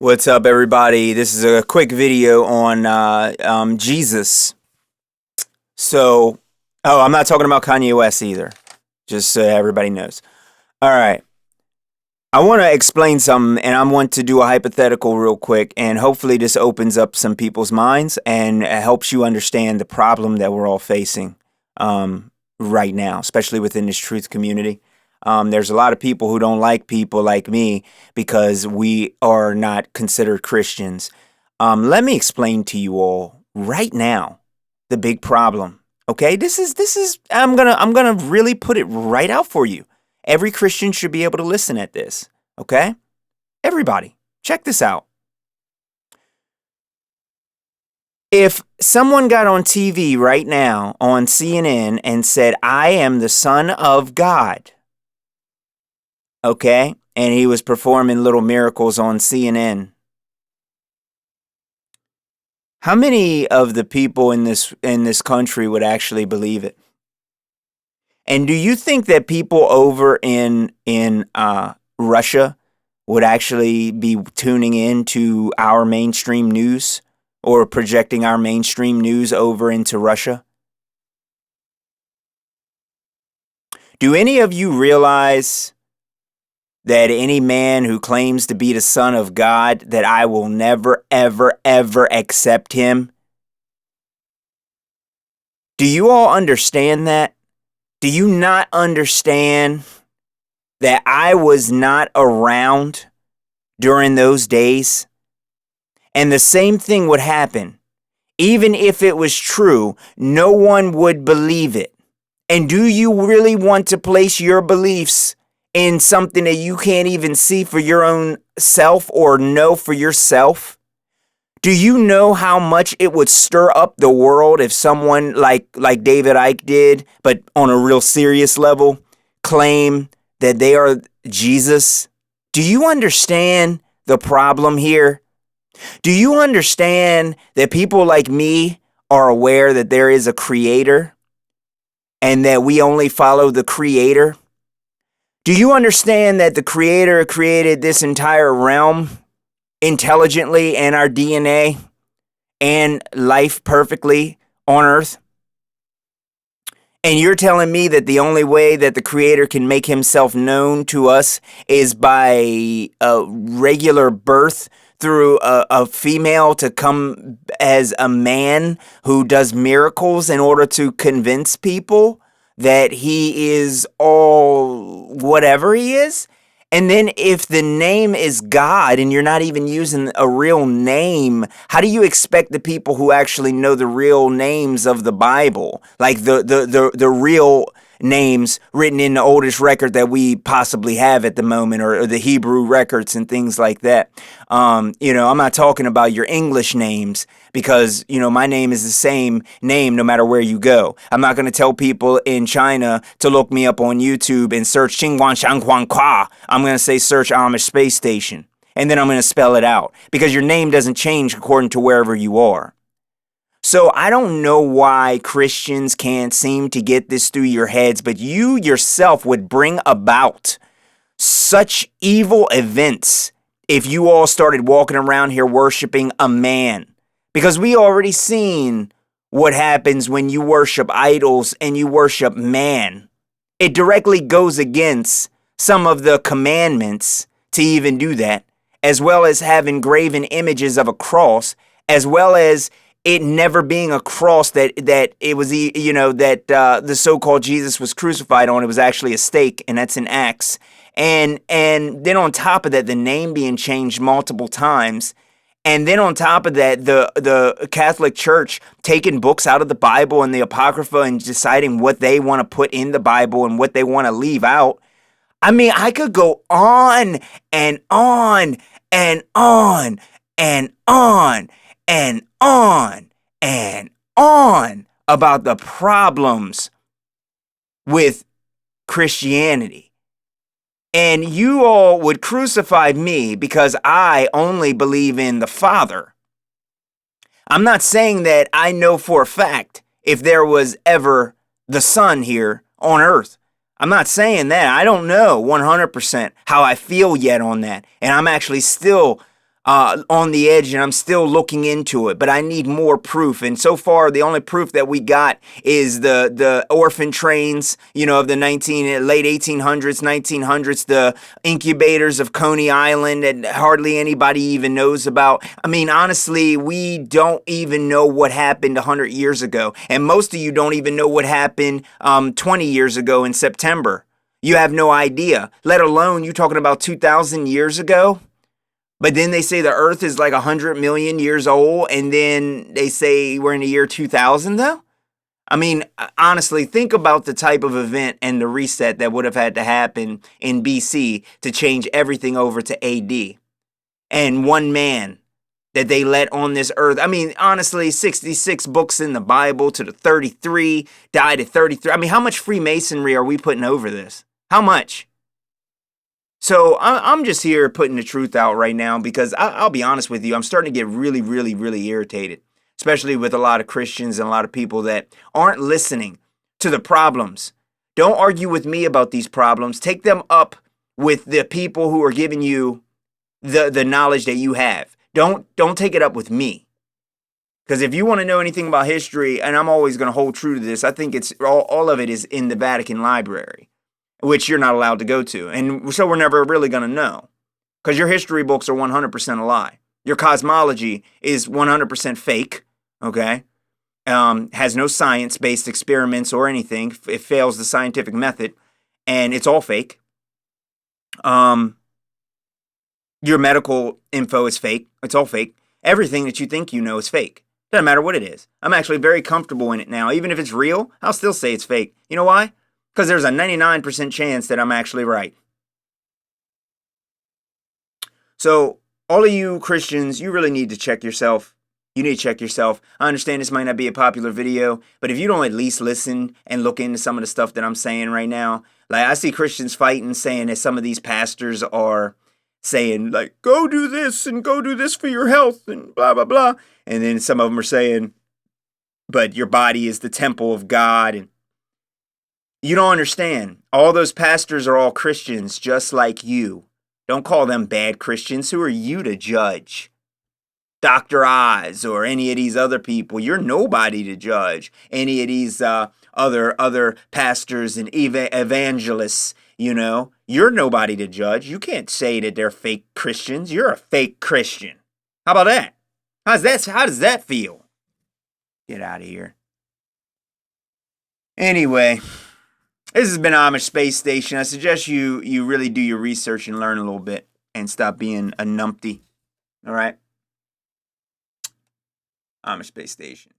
What's up, everybody? This is a quick video on Jesus. I'm not talking about Kanye West either, just so everybody knows. All right. I want to explain something, and I want to do a hypothetical real quick, and hopefully this opens up some people's minds and helps you understand the problem that we're all facing right now, especially within this truth community. There's a lot of people who don't like people like me because we are not considered Christians. Let me explain to you all right now the big problem. Okay, this is I'm gonna really put it right out for you. Every Christian should be able to listen at this. Okay, everybody, check this out. If someone got on TV right now on CNN and said, "I am the Son of God," okay, and he was performing little miracles on CNN, how many of the people in this country would actually believe it? And do you think that people over in Russia would actually be tuning in to our mainstream news or projecting our mainstream news over into Russia? Do any of you realize that any man who claims to be the Son of God, that I will never, ever, ever accept him? Do you all understand that? Do you not understand that I was not around during those days? And the same thing would happen. Even if it was true, no one would believe it. And do you really want to place your beliefs in something that you can't even see for your own self or know for yourself? Do you know how much it would stir up the world if someone like David Icke did, but on a real serious level, claim that they are Jesus? Do you understand the problem here? Do you understand that people like me are aware that there is a creator and that we only follow the creator? Do you understand that the creator created this entire realm intelligently and our DNA and life perfectly on Earth? And you're telling me that the only way that the creator can make himself known to us is by a regular birth through a female to come as a man who does miracles in order to convince people that he is all whatever he is? And then if the name is God and you're not even using a real name, how do you expect the people who actually know the real names of the Bible, like the real names written in the oldest record that we possibly have at the moment, or the Hebrew records and things like that? I'm not talking about your English names, because, my name is the same name no matter where you go. I'm not going to tell people in China to look me up on YouTube and search Qingguan Shanghuan Kwa. I'm going to say search Amish Space Station. And then I'm going to spell it out, because your name doesn't change according to wherever you are. So I don't know why Christians can't seem to get this through your heads, but you yourself would bring about such evil events if you all started walking around here worshiping a man. Because we already seen what happens when you worship idols and you worship man. It directly goes against some of the commandments to even do that, as well as having graven images of a cross, as well as it never being a cross that it was, the so-called Jesus was crucified on. It was actually a stake, and that's in Acts. And then on top of that, the name being changed multiple times. And then on top of that, the Catholic Church taking books out of the Bible and the Apocrypha and deciding what they want to put in the Bible and what they want to leave out. I mean, I could go on and on and on and on and on and on about the problems with Christianity. And you all would crucify me because I only believe in the Father. I'm not saying that I know for a fact if there was ever the Son here on earth. I'm not saying that. I don't know 100% how I feel yet on that. And I'm actually still on the edge, and I'm still looking into it, but I need more proof. And so far, the only proof that we got is the orphan trains, of the late 1800s, 1900s, the incubators of Coney Island that hardly anybody even knows about. I mean, honestly, we don't even know what happened 100 years ago, and most of you don't even know what happened 20 years ago in September. You have no idea, let alone you talking about 2,000 years ago. But then they say the Earth is like 100 million years old, and then they say we're in the year 2000, though? I mean, honestly, think about the type of event and the reset that would have had to happen in BC to change everything over to AD. And one man that they let on this earth. I mean, honestly, 66 books in the Bible to the 33, died at 33. I mean, how much Freemasonry are we putting over this? How much? So I'm just here putting the truth out right now because I'll be honest with you, I'm starting to get really, really, really irritated, especially with a lot of Christians and a lot of people that aren't listening to the problems. Don't argue with me about these problems. Take them up with the people who are giving you the knowledge that you have. Don't take it up with me. Because if you want to know anything about history, and I'm always going to hold true to this, I think it's all of it is in the Vatican Library, which you're not allowed to go to. And so we're never really going to know. Because your history books are 100% a lie. Your cosmology is 100% fake, okay? Has no science-based experiments or anything. It fails the scientific method, and it's all fake. Your medical info is fake. It's all fake. Everything that you think you know is fake. Doesn't matter what it is. I'm actually very comfortable in it now. Even if it's real, I'll still say it's fake. You know why? Because there's a 99% chance that I'm actually right. So, all of you Christians, you really need to check yourself. You need to check yourself. I understand this might not be a popular video, but if you don't at least listen and look into some of the stuff that I'm saying right now, like I see Christians fighting, saying that some of these pastors are saying, like, go do this and go do this for your health and blah, blah, blah. And then some of them are saying, but your body is the temple of God. And you don't understand. All those pastors are all Christians just like you. Don't call them bad Christians. Who are you to judge? Dr. Oz or any of these other people. You're nobody to judge. Any of these other pastors and evangelists, you're nobody to judge. You can't say that they're fake Christians. You're a fake Christian. How about that? How does that feel? Get out of here. Anyway, this has been Amish Space Station. I suggest you really do your research and learn a little bit and stop being a numpty. All right? Amish Space Station.